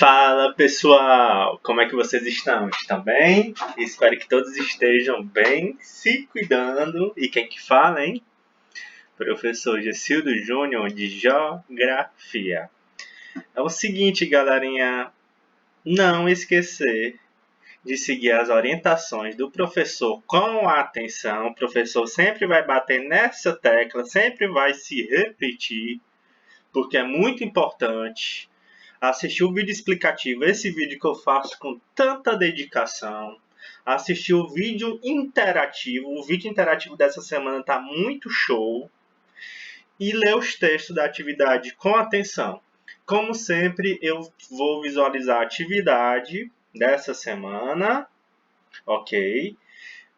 Fala pessoal, como é que vocês estão? Estão bem? Espero que todos estejam bem, se cuidando. E quem que fala, hein? Professor Gessildo Júnior de Geografia. É o seguinte, galerinha, não esquecer de seguir as orientações do professor com atenção. O professor sempre vai bater nessa tecla, sempre vai se repetir, porque é muito importante assistir o vídeo explicativo, esse vídeo que eu faço com tanta dedicação, assistir o vídeo interativo dessa semana está muito show, e ler os textos da atividade com atenção. Como sempre, eu vou visualizar a atividade dessa semana, ok?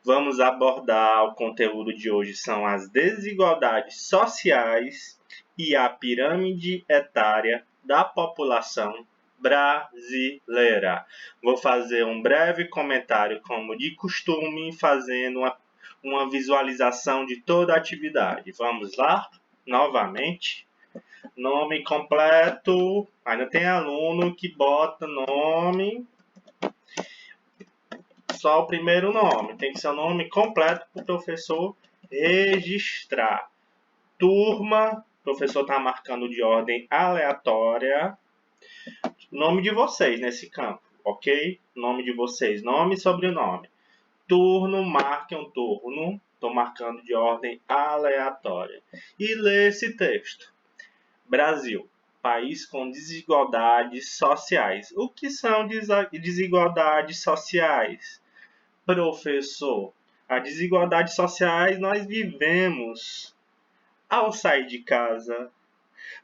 Vamos abordar o conteúdo de hoje, são as desigualdades sociais e a pirâmide etária da população brasileira. Vou fazer um breve comentário, como de costume, fazendo uma visualização de toda a atividade. Vamos lá? Novamente. Nome completo. Ainda tem aluno que bota nome, só o primeiro nome. Tem que ser o nome completo para o professor registrar. Turma, o professor está marcando de ordem aleatória. Nome de vocês nesse campo, ok? Nome de vocês, nome e sobrenome. Turno, marque um turno. Estou marcando de ordem aleatória. E lê esse texto. Brasil, país com desigualdades sociais. O que são desigualdades sociais? Professor, as desigualdades sociais nós vivemos ao sair de casa,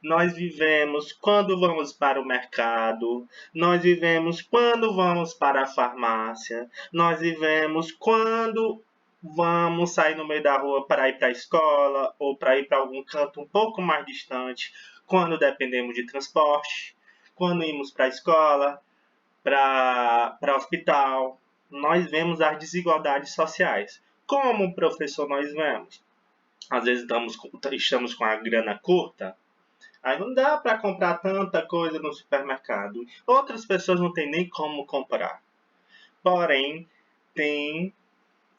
nós vivemos quando vamos para o mercado, nós vivemos quando vamos para a farmácia, nós vivemos quando vamos sair no meio da rua para ir para a escola ou para ir para algum canto um pouco mais distante, quando dependemos de transporte, quando íamos para a escola, para o hospital. Nós vemos as desigualdades sociais. Como professor nós vemos? Às vezes estamos com a grana curta, aí não dá para comprar tanta coisa no supermercado. Outras pessoas não têm nem como comprar. Porém, tem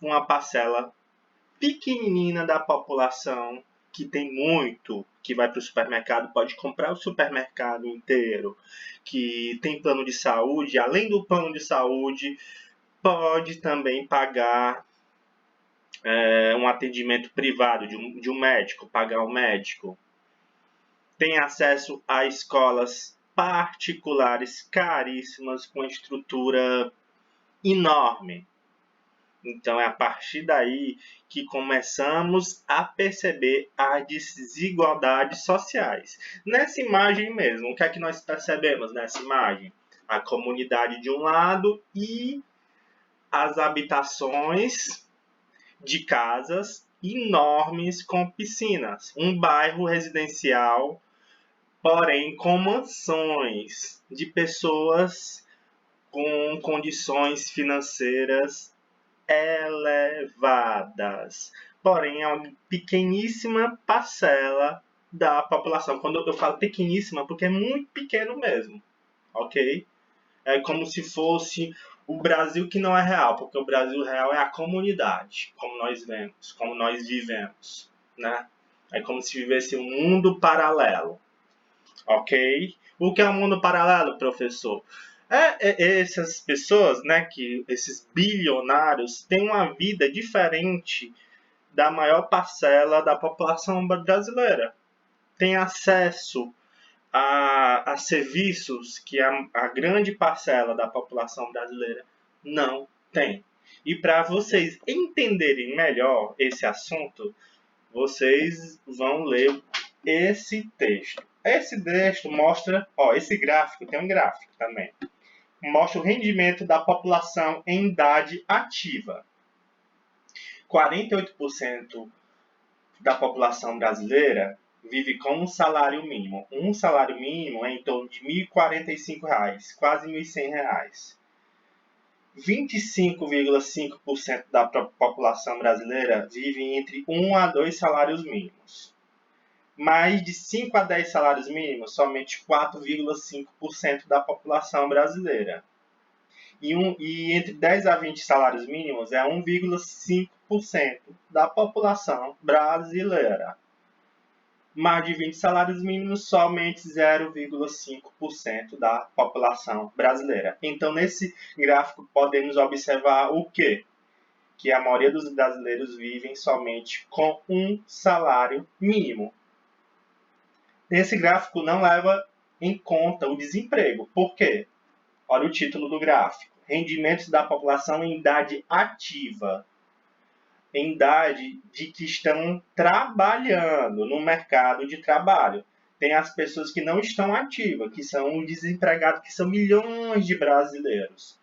uma parcela pequenina da população que tem muito, que vai para o supermercado, pode comprar o supermercado inteiro, que tem plano de saúde, além do plano de saúde, pode também pagar um atendimento privado de um médico, pagar um médico. Tem acesso a escolas particulares caríssimas com estrutura enorme. Então é a partir daí que começamos a perceber as desigualdades sociais. Nessa imagem mesmo, o que é que nós percebemos nessa imagem? A comunidade de um lado e as habitações de casas enormes com piscinas. Um bairro residencial, porém com mansões de pessoas com condições financeiras elevadas. Porém, é uma pequeníssima parcela da população. Quando eu falo pequeníssima, porque é muito pequeno mesmo, ok? É como se fosse o Brasil que não é real, porque o Brasil real é a comunidade, como nós vemos, como nós vivemos, né? É como se vivesse um mundo paralelo, ok? O que é um mundo paralelo, professor? Essas pessoas, né, esses bilionários, têm uma vida diferente da maior parcela da população brasileira. Tem acesso a serviços que a grande parcela da população brasileira não tem. E para vocês entenderem melhor esse assunto, vocês vão ler esse texto. Esse texto mostra, esse gráfico, tem um gráfico também, mostra o rendimento da população em idade ativa. 48% da população brasileira vive com um salário mínimo. Um salário mínimo é em torno de R$ 1.045, quase R$ 1.100. 25,5% da população brasileira vive entre 1 a 2 salários mínimos. mais de 5 a 10 salários mínimos, somente 4,5% da população brasileira. E entre 10 a 20 salários mínimos é 1,5% da população brasileira. Mais de 20 salários mínimos, somente 0,5% da população brasileira. Então, nesse gráfico, podemos observar o quê? Que a maioria dos brasileiros vivem somente com um salário mínimo. Esse gráfico não leva em conta o desemprego. Por quê? Olha o título do gráfico. Rendimentos da população em idade ativa. Em idade de que estão trabalhando no mercado de trabalho. Tem as pessoas que não estão ativas, que são os desempregados, que são milhões de brasileiros.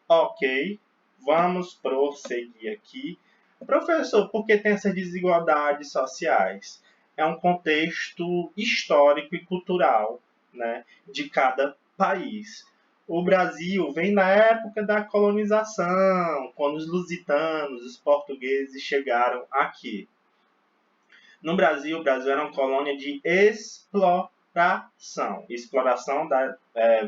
Ok, vamos prosseguir aqui. Professor, por que tem essas desigualdades sociais? É um contexto histórico e cultural, né, de cada país. O Brasil vem na época da colonização, quando os lusitanos, os portugueses chegaram aqui. No Brasil, o Brasil era uma colônia de exploração. Exploração,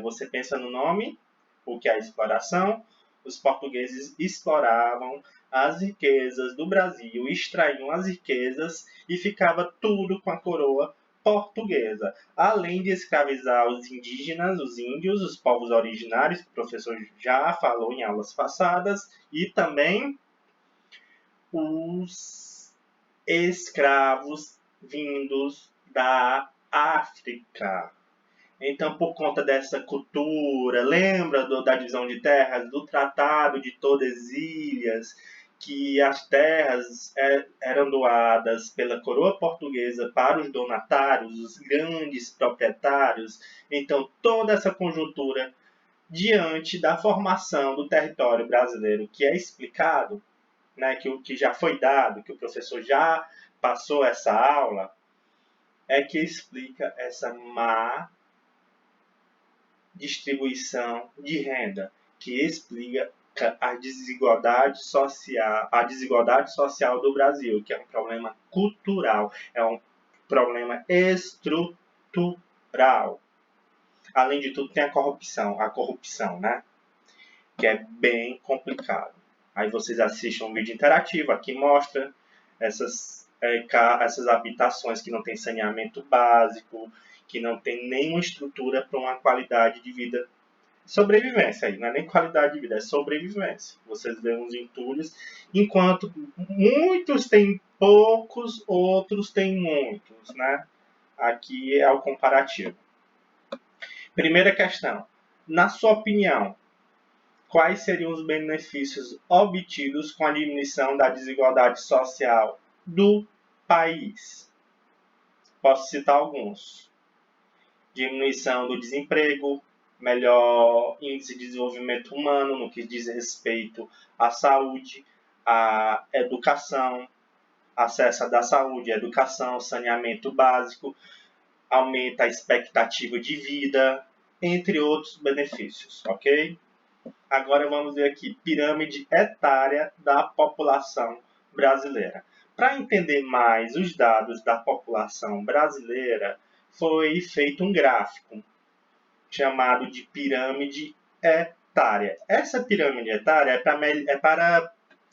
você pensa no nome, o que é a exploração? Os portugueses exploravam as riquezas do Brasil, extraíam as riquezas e ficava tudo com a coroa portuguesa. Além de escravizar os indígenas, os índios, os povos originários, que o professor já falou em aulas passadas, e também os escravos vindos da África. Então, por conta dessa cultura, lembra da divisão de terras, do Tratado de Tordesilhas, que as terras eram doadas pela coroa portuguesa para os donatários, os grandes proprietários. Então, toda essa conjuntura, diante da formação do território brasileiro, que é explicado, né, que já foi dado, que o professor já passou essa aula, é que explica essa má distribuição de renda, que explica a desigualdade social do Brasil, que é um problema cultural, é um problema estrutural. Além de tudo, tem a corrupção, né? Que é bem complicado. Aí vocês assistem um vídeo interativo, aqui mostra essas habitações que não tem saneamento básico, que não tem nenhuma estrutura para uma qualidade de vida. Sobrevivência aí, não é nem qualidade de vida, é sobrevivência. Vocês veem os entulhos, enquanto muitos têm poucos, outros têm muitos, né? Aqui é o comparativo. Primeira questão. Na sua opinião, quais seriam os benefícios obtidos com a diminuição da desigualdade social do país? Posso citar alguns. Diminuição do desemprego, melhor índice de desenvolvimento humano no que diz respeito à saúde, à educação, acesso à saúde, educação, saneamento básico, aumenta a expectativa de vida, entre outros benefícios, ok? Agora vamos ver aqui, pirâmide etária da população brasileira. Para entender mais os dados da população brasileira, foi feito um gráfico chamado de pirâmide etária. Essa pirâmide etária é para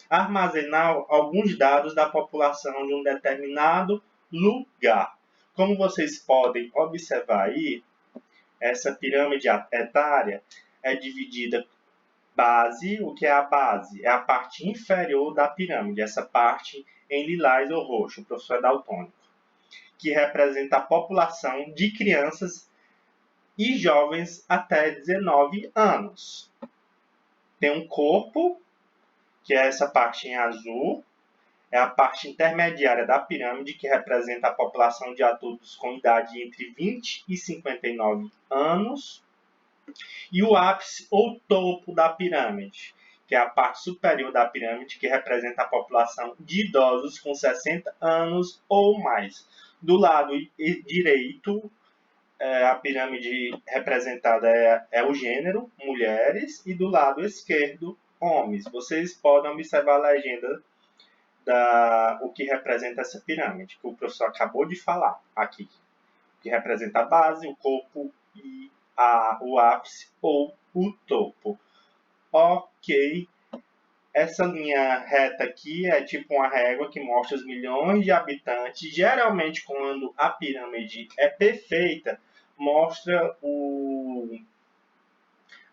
armazenar alguns dados da população de um determinado lugar. Como vocês podem observar aí, essa pirâmide etária é dividida base. O que é a base? É a parte inferior da pirâmide, essa parte em lilás ou roxo, o professor é daltônico, que representa a população de crianças e jovens até 19 anos. Tem um corpo, que é essa parte em azul, é a parte intermediária da pirâmide, que representa a população de adultos com idade entre 20 e 59 anos. E o ápice ou topo da pirâmide, que é a parte superior da pirâmide, que representa a população de idosos com 60 anos ou mais. Do lado direito, a pirâmide representada é o gênero, mulheres, e do lado esquerdo, homens. Vocês podem observar a legenda o que representa essa pirâmide, que o professor acabou de falar aqui, que representa a base, o corpo e o ápice ou o topo. Ok, essa linha reta aqui é tipo uma régua que mostra os milhões de habitantes. Geralmente, quando a pirâmide é perfeita, mostra o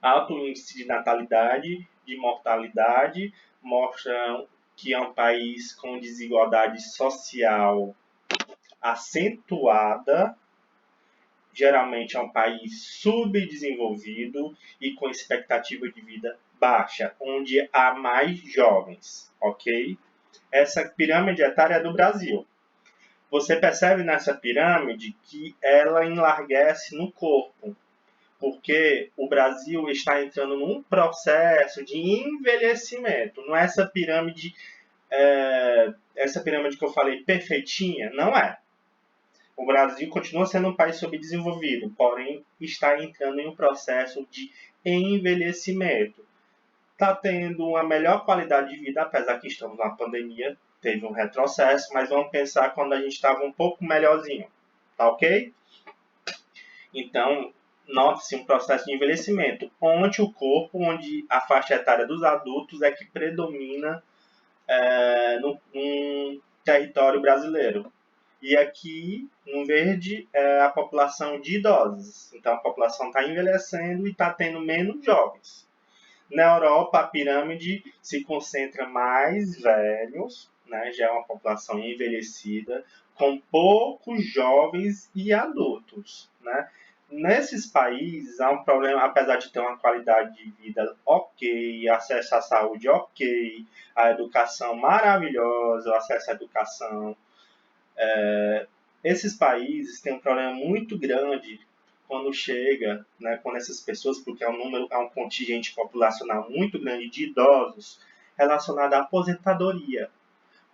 alto índice de natalidade, de mortalidade, mostra que é um país com desigualdade social acentuada, geralmente é um país subdesenvolvido e com expectativa de vida baixa, onde há mais jovens, ok? Essa pirâmide etária é do Brasil. Você percebe nessa pirâmide que ela enlarguece no corpo, porque o Brasil está entrando num processo de envelhecimento. Não é essa pirâmide que eu falei perfeitinha, não é. O Brasil continua sendo um país subdesenvolvido, porém está entrando em um processo de envelhecimento. Está tendo uma melhor qualidade de vida, apesar que estamos na pandemia, teve um retrocesso, mas vamos pensar quando a gente estava um pouco melhorzinho, tá ok? Então, note-se um processo de envelhecimento, onde o corpo, onde a faixa etária dos adultos é que predomina no território brasileiro. E aqui, no verde, é a população de idosos. Então, a população está envelhecendo e está tendo menos jovens. Na Europa, a pirâmide se concentra mais velhos, né? Já é uma população envelhecida, com poucos jovens e adultos, né? Nesses países, há um problema, apesar de ter uma qualidade de vida ok, acesso à saúde ok, a educação maravilhosa, o acesso à educação, esses países têm um problema muito grande quando chega, né, quando essas pessoas, porque é um contingente populacional muito grande de idosos relacionado à aposentadoria.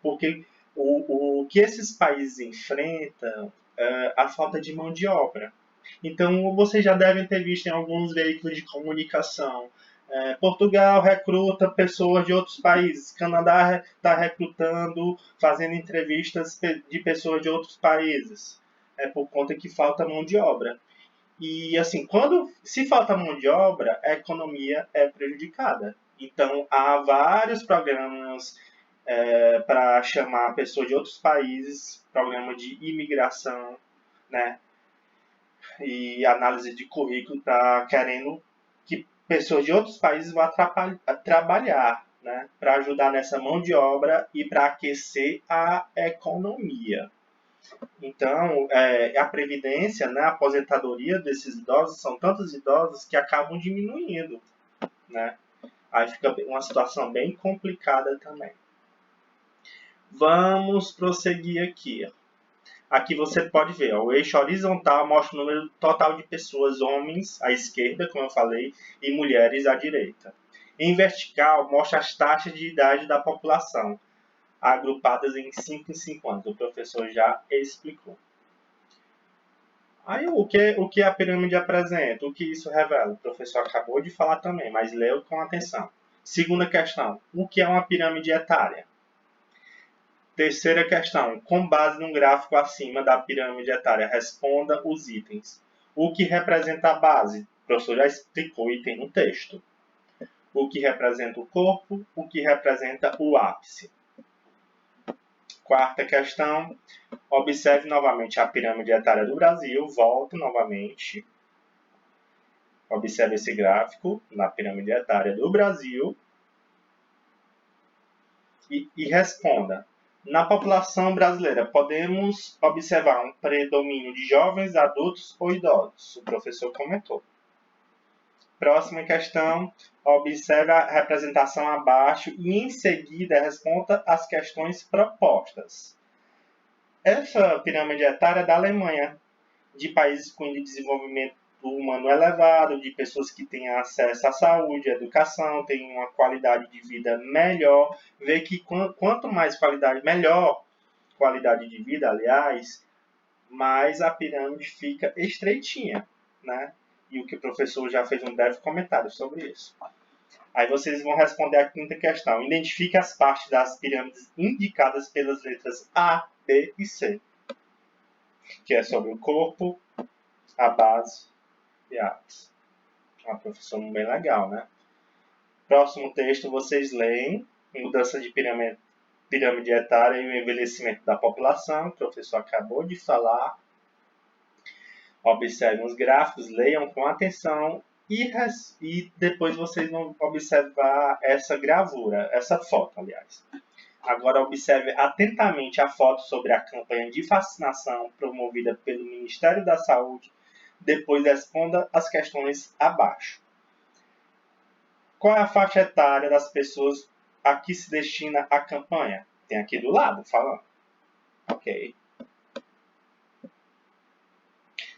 Porque o que esses países enfrentam é a falta de mão de obra. Então, vocês já devem ter visto em alguns veículos de comunicação. Portugal recruta pessoas de outros países. Canadá está recrutando, fazendo entrevistas de pessoas de outros países. É por conta que falta mão de obra. E assim, se falta mão de obra, a economia é prejudicada. Então, há vários programas para chamar pessoas de outros países, programa de imigração, né? E análise de currículo para querendo que pessoas de outros países vão trabalhar, né? Para ajudar nessa mão de obra e para aquecer a economia. Então, a previdência, né, a aposentadoria desses idosos, são tantos idosos que acabam diminuindo, né? Aí fica uma situação bem complicada também. Vamos prosseguir aqui. Aqui você pode ver, ó, o eixo horizontal mostra o número total de pessoas, homens à esquerda, como eu falei, e mulheres à direita. Em vertical, mostra as taxas de idade da população, agrupadas em 5 em 5 anos. O professor já explicou. Aí, o que a pirâmide apresenta? O que isso revela? O professor acabou de falar também, mas leu com atenção. Segunda questão, o que é uma pirâmide etária? Terceira questão, com base no gráfico acima da pirâmide etária, responda os itens. O que representa a base? O professor já explicou e tem no texto. O que representa o corpo? O que representa o ápice? Quarta questão, observe novamente a pirâmide etária do Brasil. Volto novamente. Observe esse gráfico na pirâmide etária do Brasil e responda. Na população brasileira, podemos observar um predomínio de jovens, adultos ou idosos? O professor comentou. Próxima questão, observe a representação abaixo e, em seguida, responda as questões propostas. Essa pirâmide etária é da Alemanha, de países com desenvolvimento humano elevado, de pessoas que têm acesso à saúde, à educação, têm uma qualidade de vida melhor. Vê que quanto mais qualidade, melhor qualidade de vida, aliás, mais a pirâmide fica estreitinha, né? E o que o professor já fez um breve comentário sobre isso. Aí vocês vão responder a quinta questão. Identifique as partes das pirâmides indicadas pelas letras A, B e C, que é sobre o corpo, a base e a ápice. Uma profissão bem legal, né? Próximo texto, vocês leem mudança de pirâmide etária e o envelhecimento da população. O professor acabou de falar. Observem os gráficos, leiam com atenção e depois vocês vão observar essa gravura, essa foto, aliás. Agora observe atentamente a foto sobre a campanha de vacinação promovida pelo Ministério da Saúde. Depois responda as questões abaixo. Qual é a faixa etária das pessoas a que se destina a campanha? Tem aqui do lado falando. Ok.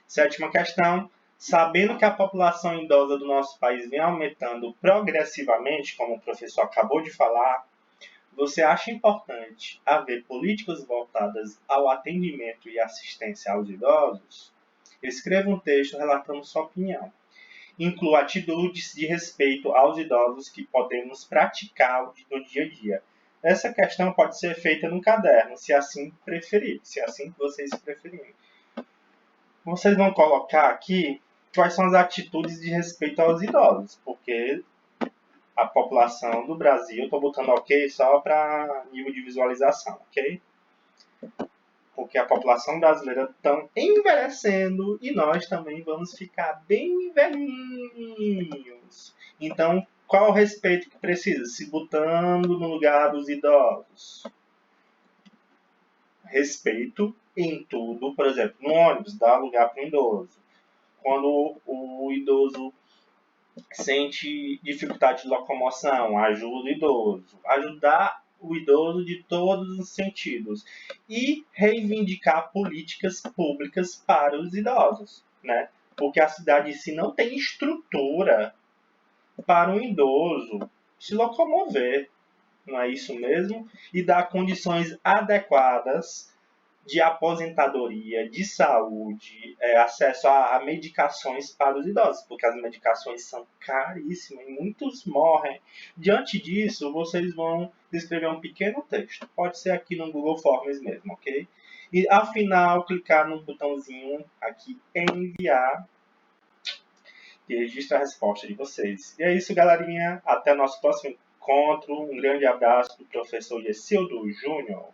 Sétima questão. Sabendo que a população idosa do nosso país vem aumentando progressivamente, como o professor acabou de falar, você acha importante haver políticas voltadas ao atendimento e assistência aos idosos? Escreva um texto relatando sua opinião. Inclua atitudes de respeito aos idosos que podemos praticar no dia a dia. Essa questão pode ser feita no caderno, se assim preferir, se assim vocês preferirem. Vocês vão colocar aqui quais são as atitudes de respeito aos idosos, porque a população do Brasil, eu estou botando ok só para nível de visualização, ok? Porque a população brasileira está envelhecendo e nós também vamos ficar bem velhinhos. Então, qual o respeito que precisa? Se botando no lugar dos idosos. Respeito em tudo, por exemplo, no ônibus, dá lugar para o idoso. Quando o idoso sente dificuldade de locomoção, ajuda o idoso. Ajudar o idoso de todos os sentidos. E reivindicar políticas públicas para os idosos, né? Porque a cidade em si não tem estrutura para um idoso se locomover, não é isso mesmo? E dar condições adequadas de aposentadoria, de saúde, acesso a medicações para os idosos, porque as medicações são caríssimas e muitos morrem. Diante disso, vocês vão escrever um pequeno texto. Pode ser aqui no Google Forms mesmo, ok? E, ao final, clicar no botãozinho aqui, enviar, e registra a resposta de vocês. E é isso, galerinha. Até o nosso próximo encontro. Um grande abraço do professor Gessildo Júnior.